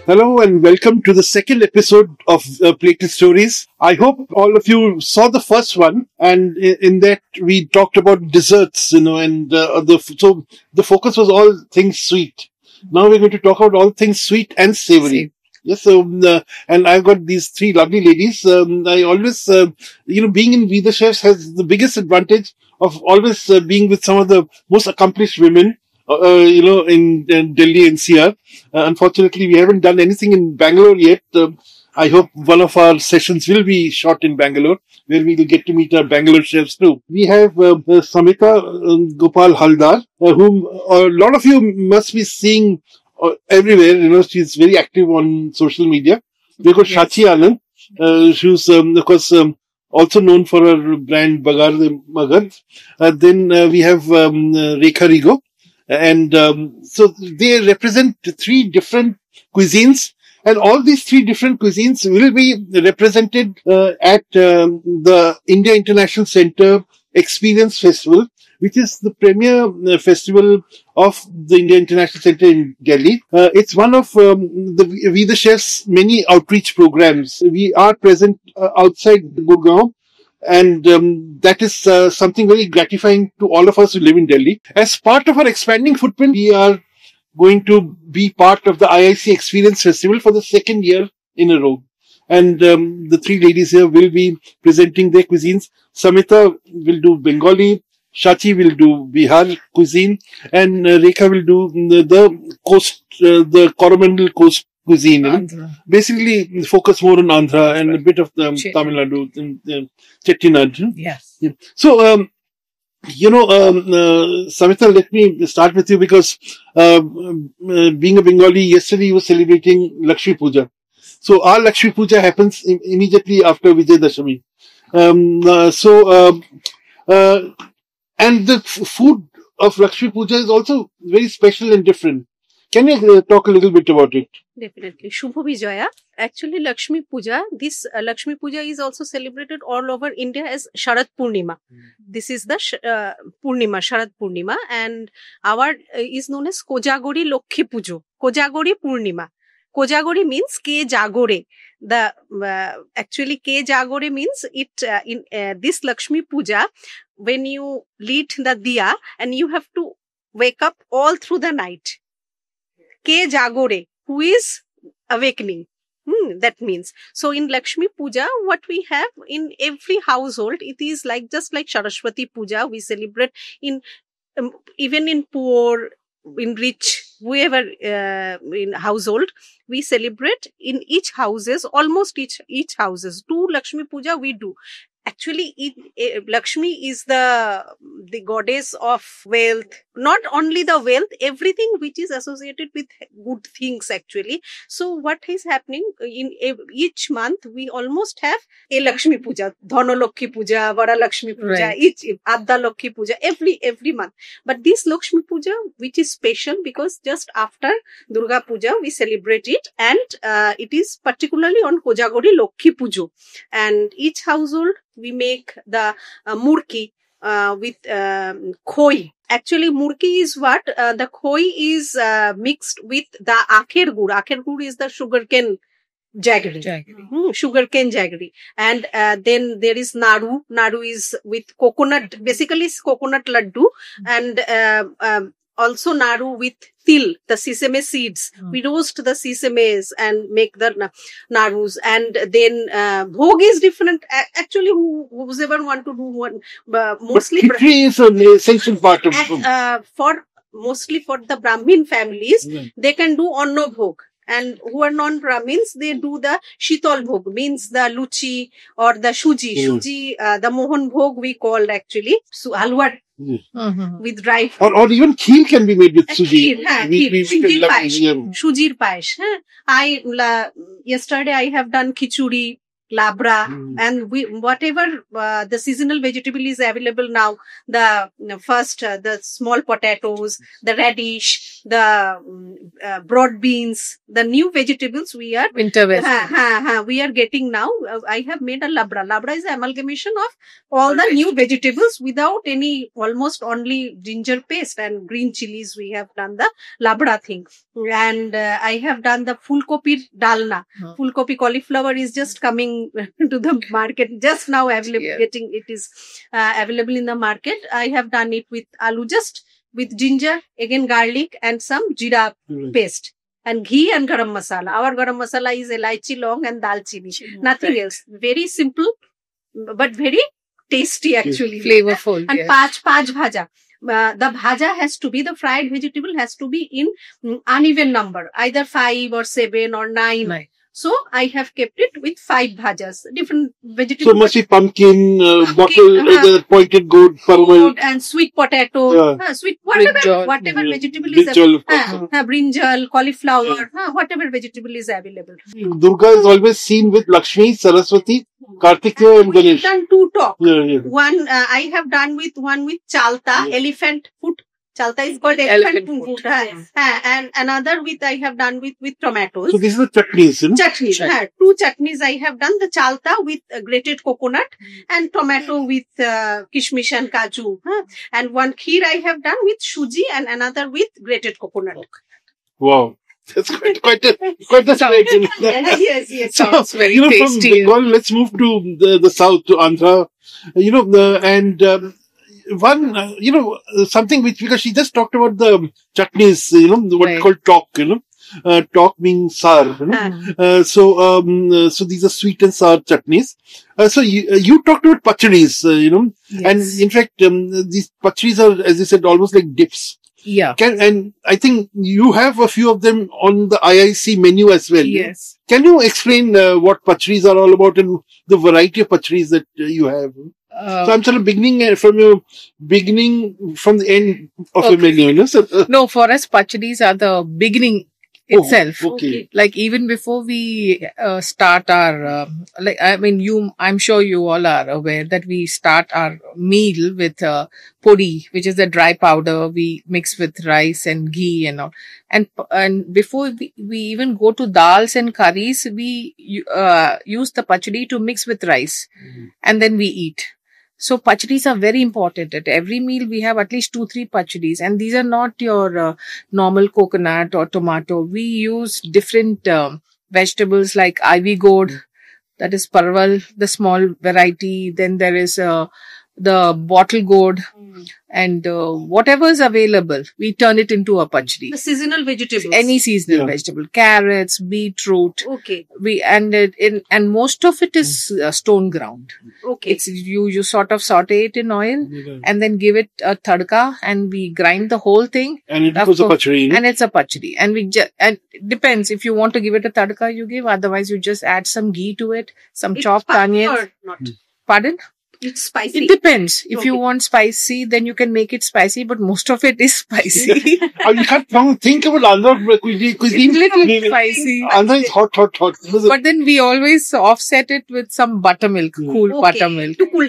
Hello and welcome to the second episode of Plated Stories. I hope all of you saw the first one, and in that we talked about desserts, and so the focus was all things sweet. Now we're going to talk about all things sweet and savory. Yes, so and I've got these three lovely ladies. I always, being in We the Chefs has the biggest advantage of always being with some of the most accomplished women. In Delhi NCR. Unfortunately, we haven't done anything in Bangalore yet. I hope one of our sessions will be shot in Bangalore, where we will get to meet our Bangalore chefs too. We have Samita Gopal Haldar, whom a lot of you must be seeing everywhere. She's very active on social media. We've got Shachi Anand, who's, of course, also known for her brand Bagar Magad. Then we have Rekha Rigo. And so they represent three different cuisines, and all these three different cuisines will be represented at the India International Center Experience Festival, which is the premier festival of the India International Center in Delhi. It's one of We the Chefs' many outreach programs. We are present outside Gurgaon. And that is something very gratifying to all of us who live in Delhi. As part of our expanding footprint, we are going to be part of the IIC Experience Festival for the second year in a row. And the three ladies here will be presenting their cuisines. Samita will do Bengali, Shachi will do Bihar cuisine, and Rekha will do the coast, the Coromandel coast cuisine. Basically, focus more on Andhra and a bit of the Tamil Nadu and Chettinad. Yes. Yeah. So, Samita, let me start with you because being a Bengali, yesterday you were celebrating Lakshmi Puja. So, our Lakshmi Puja happens immediately after Vijay Dashami. And the food of Lakshmi Puja is also very special and different. Can you talk a little bit about it? Definitely. Shubho Vijaya. Actually, Lakshmi Puja, this Lakshmi Puja is also celebrated all over India as Sharad Purnima. This is the Purnima, Sharad Purnima, and our is known as Kojagori Lokhi Pujo. Kojagori Purnima. Kojagori means Ke Jagore. The actually Ke Jagore means it in this Lakshmi Puja, when you lit the diya and you have to wake up all through the night. Ke Jagore, who is awakening. That means. So in Lakshmi Puja, what we have in every household, it is like just like Saraswati Puja, we celebrate in even in poor, in rich, whoever in household, we celebrate in each houses, almost each houses. Do Lakshmi Puja we do. Actually, Lakshmi is the goddess of wealth. Not only the wealth, everything which is associated with good things actually. So what is happening in each month, we almost have a Lakshmi Puja, Dhana Lakshmi Puja, Vara Lakshmi Puja, right. Each Adda Lakshmi Puja, every month. But this Lakshmi Puja, which is special because just after Durga Puja, we celebrate it, and it is particularly on Kojagori Lakshmi Pujo. And each household, we make the murki with khoi. Actually, murki is what? The khoi is mixed with the akher gur. Akher gur is the sugarcane jaggery. Sugarcane jaggery. And then there is naru. Naru is with coconut, basically it's coconut laddu. And also naru with til, the sesame seeds. We roast the sesames and make the narus. And then bhog is different. Actually, who's ever want to do one, mostly. But khichdi is an essential part of mostly for the Brahmin families, they can do Anno Bhog. And who are non-Brahmins, they do the Shitol Bhog, means the Luchi or the Shuji. Shuji, the Mohan Bhog we called actually. So, halwa with dry fruit. Or even kheer can be made with suji. Shujir paesh. Yesterday I have done khichuri, labra, and whatever the seasonal vegetable is available now, the small potatoes, the radish, the broad beans, the new vegetables we are Winter vegetable. we are getting now. I have made a labra. Labra is the amalgamation of all the new vegetables without any, almost only ginger paste and green chilies. We have done the labra thing. And I have done the fulkopi dalna. Fulkopi cauliflower is just coming to the market just now. Getting it is available in the market. I have done it with aloo, just with ginger, again garlic, and some jeera paste, and ghee and garam masala. Our garam masala is elaichi long and dalchini. Nothing else. Very simple, but very tasty actually. Flavorful. And paj bhaja. The bhaja has to be, the fried vegetable has to be in uneven number, either 5 or 7 or 9. So I have kept it with 5 bhajas, different vegetables. So must be pumpkin, bottle, pointed gourd, parwal, and sweet potato, sweet whatever vegetable is available. Brinjal, cauliflower, whatever vegetable is available. Durga is always seen with Lakshmi, Saraswati, Kartikeya and Ganesh. We have done 2 talks. Yeah. One I have done with chalta, elephant foot. Chalta is called elephant foot. And another I have done with tomatoes. So these are the chutneys, Chutneys. 2 chutneys I have done. The chalta with grated coconut and tomato with kishmish and kaju. And one kheer I have done with suji and another with grated coconut. Wow. That's quite a selection. Yes. Sounds very From tasty. Bengal, let's move to the south, to Andhra. Something which, because she just talked about the chutneys, what Right. called talk, talk means sour, so these are sweet and sour chutneys. So you talked about pacharis, and in fact, these pacharis are, as you said, almost like dips. Yeah. And I think you have a few of them on the IIC menu as well. Yes. Can you explain what pacharis are all about and the variety of pacharis that you have? So I'm sort of beginning from the end of your menu. So, No, for us, pacharis are the beginning itself. Okay. Like even before we start our, I'm sure you all are aware that we start our meal with podi, which is the dry powder we mix with rice and ghee and all. And before we even go to dals and curries, we use the pachadi to mix with rice, and then we eat. So pacharis are very important. At every meal, we have at least 2-3 pacharis, and these are not your normal coconut or tomato. We use different vegetables like ivy gourd, that is parwal, the small variety. Then there is the bottle gourd, and whatever is available, we turn it into a pachadi. The seasonal vegetables. Any seasonal vegetable, carrots, beetroot. Okay. And most of it is stone ground. Okay. It's you sort of saute it in oil and then give it a tadka, and we grind the whole thing. And it was a pachadi. And it's a pachadi. And and it depends. If you want to give it a tadka, you give. Otherwise, you just add some ghee to it, some chopped onions. Or not? Pardon? It's spicy. It depends. If you want spicy, then you can make it spicy, but most of it is spicy. You can't think about Andhra cuisine. It's little spicy. Andhra is hot. But then we always offset it with some buttermilk, cool buttermilk. To cool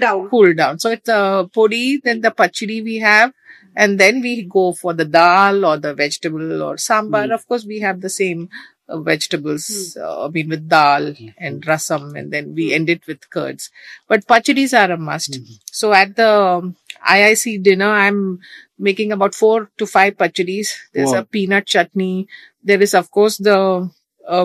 down. So it's the podi, then the pachadi we have, and then we go for the dal or the vegetable or sambar. Of course, we have the same vegetables, with dal and rasam, and then we end it with curds. But pachadis are a must. So at the IIC dinner, I'm making about 4 to 5 pachadis. There's a peanut chutney. There is, of course, the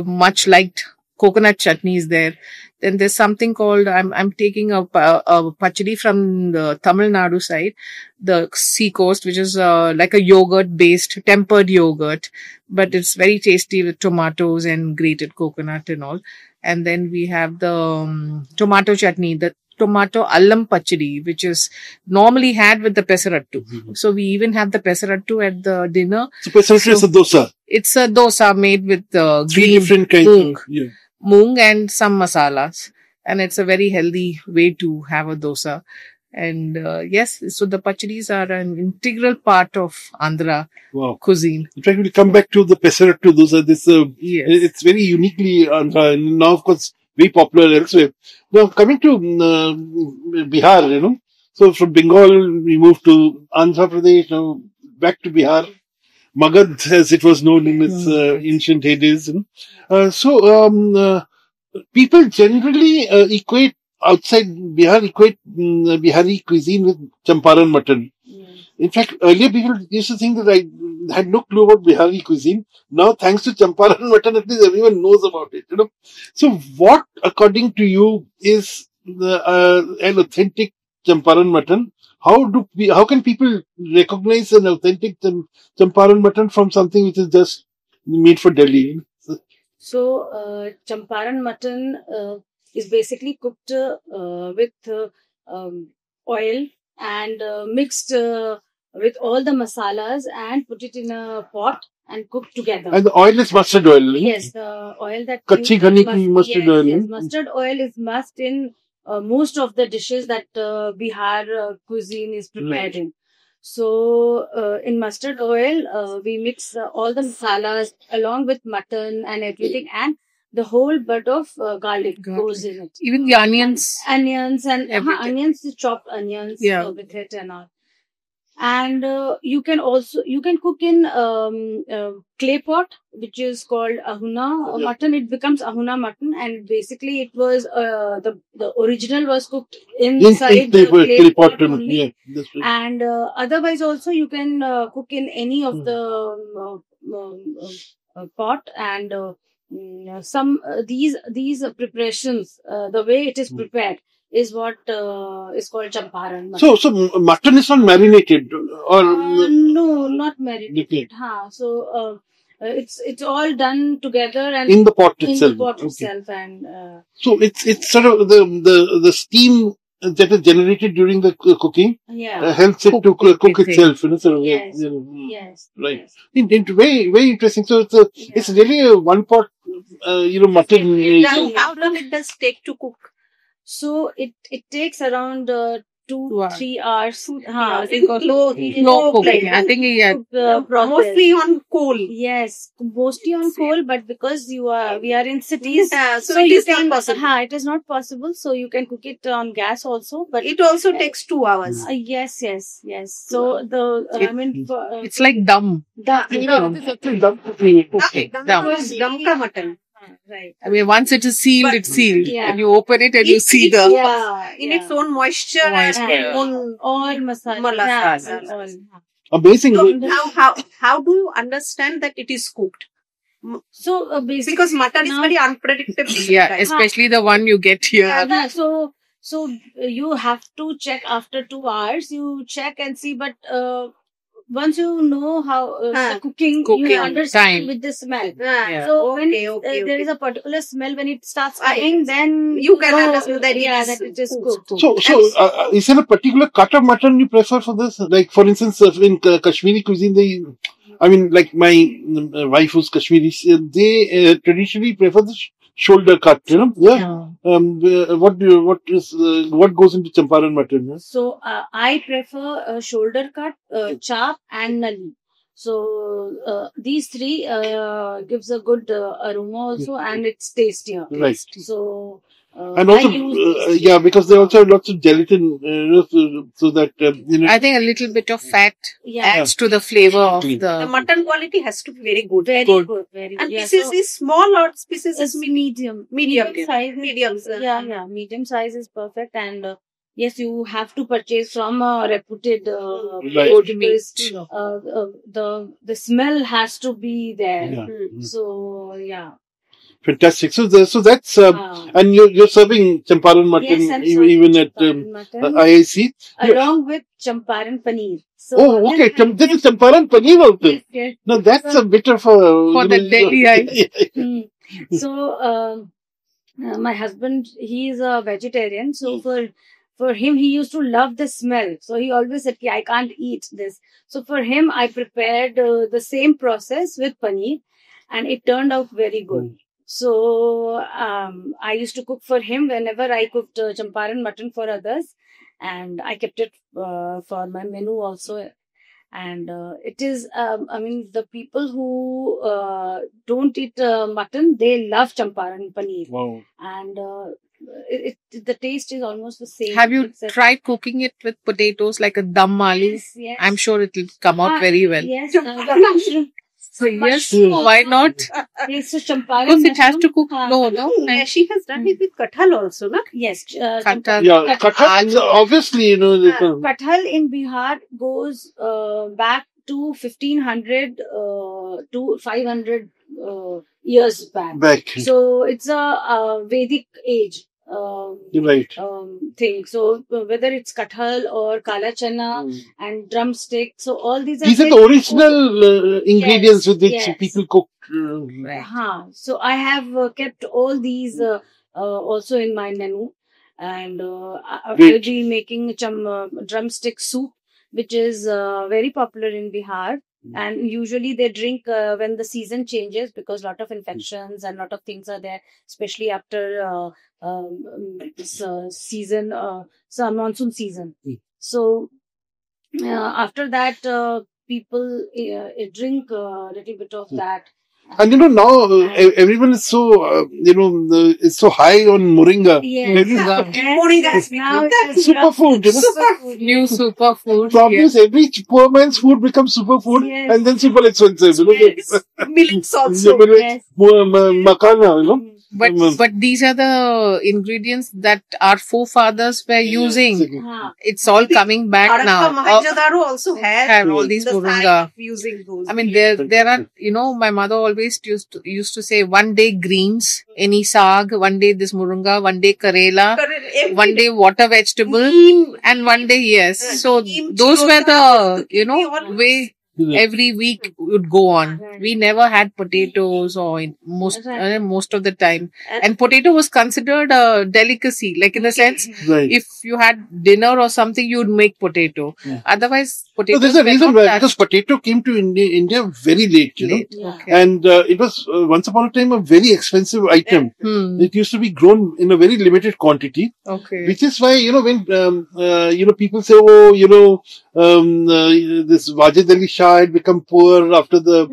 much liked coconut chutney is there. Then there's something called, I'm taking a pachadi from the Tamil Nadu side, the sea coast, which is like a yogurt based, tempered yogurt, but it's very tasty with tomatoes and grated coconut and all. And then we have the tomato chutney, the tomato allam pachadi, which is normally had with the pesarattu. So we even have the pesarattu at the dinner. So pesarattu is a dosa. It's a dosa made with 3 different kinds of moong and some masalas, and it's a very healthy way to have a dosa. And yes, so the pachadis are an integral part of Andhra cuisine. In fact, we'll come back to the pesarattu dosa. Yes. It's very uniquely Andhra, and now of course very popular elsewhere. Now coming to Bihar, so from Bengal we moved to Andhra Pradesh, now back to Bihar. Magad, as it was known in its ancient heydays. People generally equate outside Bihar, Bihari cuisine with Champaran mutton. In fact, earlier people used to think that I had no clue about Bihari cuisine. Now, thanks to Champaran mutton, at least everyone knows about it. So, what, according to you, is an authentic Champaran mutton? How can people recognize an authentic Champaran mutton from something which is just made for Delhi? So, Champaran mutton is basically cooked with oil and mixed with all the masalas and put it in a pot and cooked together. And the oil is mustard oil. Yes, the oil that Kachi ghani ki mustard yes, oil. yes, mustard oil is must in most of the dishes that Bihar cuisine is prepared in. So in mustard oil, we mix all the masalas along with mutton and everything, and the whole bud of garlic goes in it. Even the onions. Onions and Everything. onions, chopped onions Yeah. with it and all. And you can cook in clay pot, which is called ahuna mutton. It becomes ahuna mutton, and basically it was the original was cooked inside the clay pot only. Yeah, that's right. And otherwise also you can cook in any of the pot, and some these preparations, the way it is prepared is what is called Champaran mutton. So mutton is not marinated or No, not marinated. Okay. So it's all done together and in the pot in itself. the pot Okay. itself, and So it's sort of the steam that is generated during the cooking yeah, helps it to cook everything. itself. Sort of, Yes. Yes. Right. Yes. Very very interesting. So it's really a one pot mutton. Now, how long it does take to cook? So it takes around 2-3 hours. Because slow cooking. I think Mostly on coal. Yes, mostly on coal, but because we are in cities, So it you is not possible. it is not possible. So you can cook it on gas also, but It also takes 2 hours. yes. So it's like dum. Okay, Dum. Dum ka mutton. Right. I mean, once it is sealed, But- it's sealed. Yeah. And you open it and you see the... in its own moisture Moisture. and own. all masala. Masala. Yeah, all. Amazing. So now, how do you understand that it is cooked? So basically, Because mutton is now- very unpredictable. Yeah, right? especially the one you get here. Yeah, so you have to check after 2 hours. You check and see, but once you know how the cooking, Cooking you understand time. with the smell. Yeah. So when Okay. there is a particular smell when it starts coming, then You can know, understand that it is cooked. So is there a particular cut of mutton you prefer for this? Like, for instance, in Kashmiri cuisine, like my wife who's Kashmiri, they traditionally prefer the shoulder cut. Yeah. What goes into Champaran mutton? Yeah? So I prefer shoulder cut, chop, and nali. So these three gives a good aroma also, and it's tastier. Right. So And also, I use these. because they also have lots of gelatin, so that I think a little bit of fat Yeah, adds to the flavor of The the... mutton quality has to be very good. very good. good, very good. And Yeah, pieces so is small or pieces it's is medium size. Medium. Yeah, medium size is perfect, and yes, you have to purchase from a reputed Right. good Good because meat. the smell has to be there. Yeah. So yeah. Fantastic. So that's and you're serving Champaran mutton Yes, I'm even serving at Champaran mutton IIC. along with Champaran paneer. So Oh, okay. This is Champaran paneer also. Yes. No, that's a bit of a For the Delhi So my husband, he is a vegetarian. So for him, he used to love the smell. So he always said, I can't eat this. So for him, I prepared the same process with paneer, and it turned out very good. So I used to cook for him whenever I cooked Champaran mutton for others, and I kept it for my menu also. And it is, the people who don't eat mutton, they love Champaran paneer. Wow. And the taste is almost the same. Have you except- tried cooking it with potatoes like a dum aloo? Yes, yes. I'm sure it will come out very well. Yes, the mushroom. So yes, mushroom. why not? Yes, so champaran Because it has to mushroom. cook हाँ, low, no? Yeah, she has done it with kathal also, na? Yes, Kathal. Yeah, kathal, obviously, Kathal in Bihar goes back to 1500 to 500 years back. So it's a Vedic age. Right. Thing. So whether it's kathal or kala chana and drumstick, so all these These are the very original ingredients with which yes. people cook. So I have kept all these also in my menu, and I will be making drumstick soup, which is very popular in Bihar. And usually they drink when the season changes, because a lot of infections and a lot of things are there, especially after this season, monsoon season. So after that, people drink a little bit of that. And now everyone is so it's so high on moringa. Yes. Moringa has Now become it's Superfood, New superfood. Problem is every poor man's food becomes superfood, Yes. and then super expensive. Yes. Millets also. Yes. Makana, But these are the ingredients that our forefathers were using. It's all coming back Harappa now. Mohenjo-daro also have all these the moringa. side of using those. I mean, there are, my mother always used to say, one day greens, any saag, one day this moringa, one day karela, one day water vegetable, and one day yes. So those were the, way every week would go on. We never had potatoes or most of the time. And potato was considered a delicacy, like in the sense, right. if you had dinner or something, you would make potato. Otherwise, potatoes. So there's a reason why, because potato came to India very late, Okay. and it was once upon a time a very expensive item. It used to be grown in a very limited quantity. Okay. Which is why, when, people say, this Wajid Ali Shah had become poor after the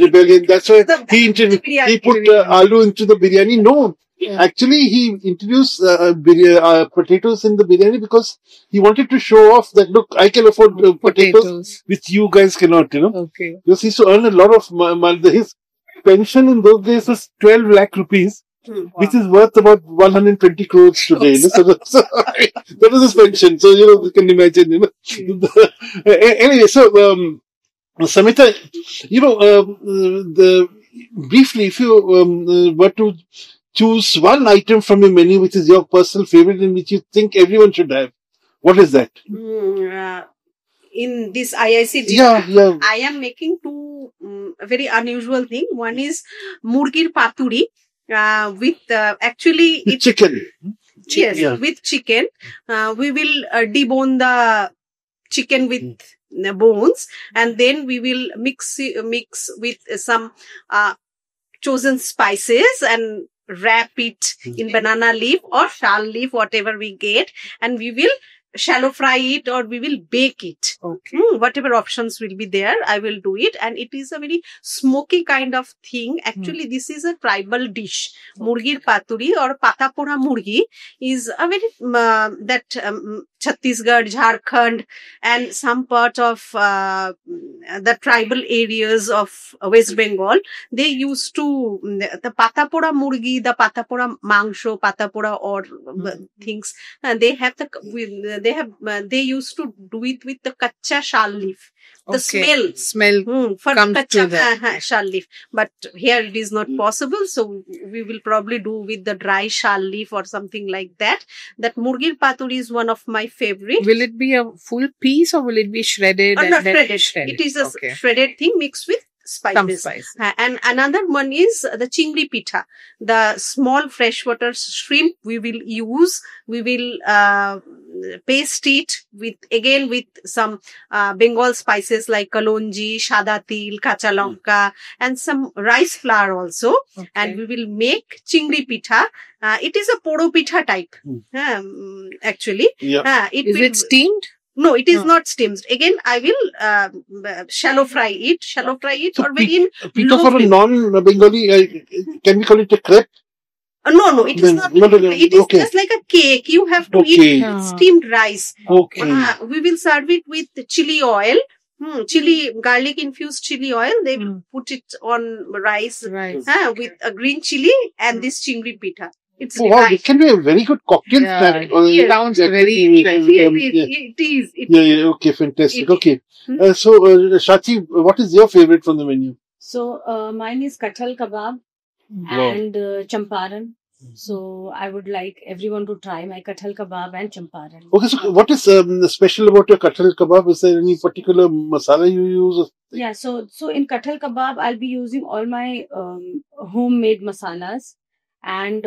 rebellion. That's why he put aloo into the biryani. No. Yeah. Actually, he introduced potatoes in the biryani because he wanted to show off that, look, I can afford potatoes, which you guys cannot, Okay. Because he used to earn a lot of money. His pension in those days was 12 lakh rupees. Wow. Which is worth about 120 crores today. So that was his pension. So, you can imagine, Anyway, so, Samita, briefly, if you were to choose one item from your menu which is your personal favorite and which you think everyone should have, what is that? In this IIC dinner, I am making two very unusual things. One is murgir paturi. With actually it's chicken. Yes, with chicken. We will debone the chicken with bones, and then we will mix with some chosen spices and wrap it in banana leaf or shal leaf, whatever we get, and we will shallow fry it or we will bake it. Okay. Whatever options will be there, I will do it. And it is a very smoky kind of thing. Actually, this is a tribal dish. Murgir paturi or patapora murgi is a very, Chhattisgarh, Jharkhand, and some part of the tribal areas of West Bengal, they used to, the patapora murgi, the patapora mangsho, patapora or things, and they used to do it with the kacha shal leaf. The smell for kacha shal leaf. But here it is not possible, so we will probably do with the dry shal leaf or something like that. That murgir paturi is one of my favorite. Will it be a full piece or will it be shredded? Not shredded. It is a shredded thing mixed with spices. And another one is the chingri pitha, the small freshwater shrimp we will use. We will paste it with some Bengal spices like kalonji, shada til, kacha lanka, and some rice flour also. Okay. And we will make chingri pitha. It is a poro pitha type, actually. Yeah. Is it steamed? No, it is not steamed. Again, I will shallow fry it So or very in pitha for a non-Bengali, can we call it a crepe? No, it is not. No, It is okay. just like a cake. You have to Okay. eat steamed rice. Okay. We will serve it with chili oil. Chili, garlic infused chili oil. They will put it on rice Right. with a green chili and this chingri pitha. It's Oh, wow, divine. it can be a very good cocktail Yeah, snack. it sounds Yeah, very yeah, It is. yeah, okay, fantastic. It- Okay. So, Shachi, what is your favorite from the menu? So mine is kathal kebab Wow. and champaran. So I would like everyone to try my kathal kebab and champaran. Okay, so what is special about your kathal kebab? Is there any particular masala you use? Yeah, so in kathal kebab, I'll be using all my homemade masalas, and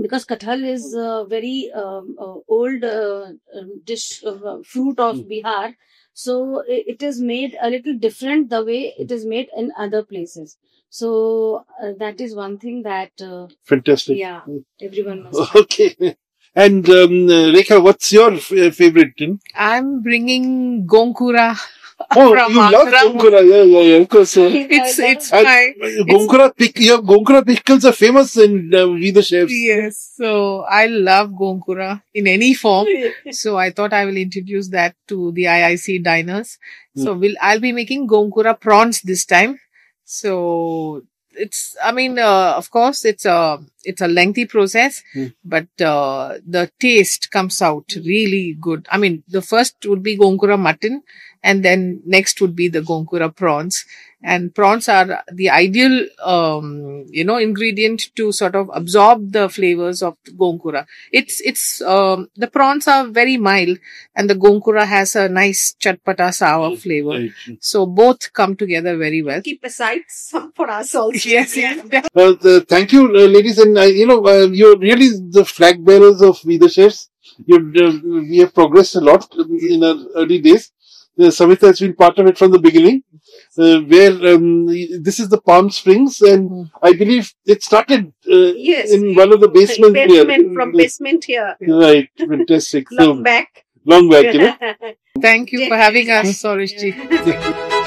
because kathal is a very old dish fruit of Bihar, so it is made a little different the way it is made in other places. So that is one thing that Fantastic. yeah, everyone must try. Okay. And Rekha, what's your favorite? I'm bringing Gonkura. Oh, From you love Andhra. Gonkura. Yeah, of course. It's And my Gonkura pickles are famous in We the Chefs. yes. So I love Gonkura in any form. So I thought I will introduce that to the IIC diners. So I'll be making Gonkura prawns this time. So it's, I mean, of course, it's a lengthy process, but the taste comes out really good. I mean, the first would be Gonkura mutton, and then next would be the Gonkura prawns. And prawns are the ideal, ingredient to sort of absorb the flavors of Gonkura. The prawns are very mild, and the Gonkura has a nice chatpata sour flavor. Right. So both come together very well. Keep aside some for us also. Yes. Thank you, ladies, and you're really the flag bearers of We the Chefs. We have progressed a lot in our early days. Samita has been part of it from the beginning, where this is the Palm Springs, and I believe it started Yes. in one of the basements here. From basement here. Right, fantastic. Long back. Long back, Thank you for having us, Soreshji.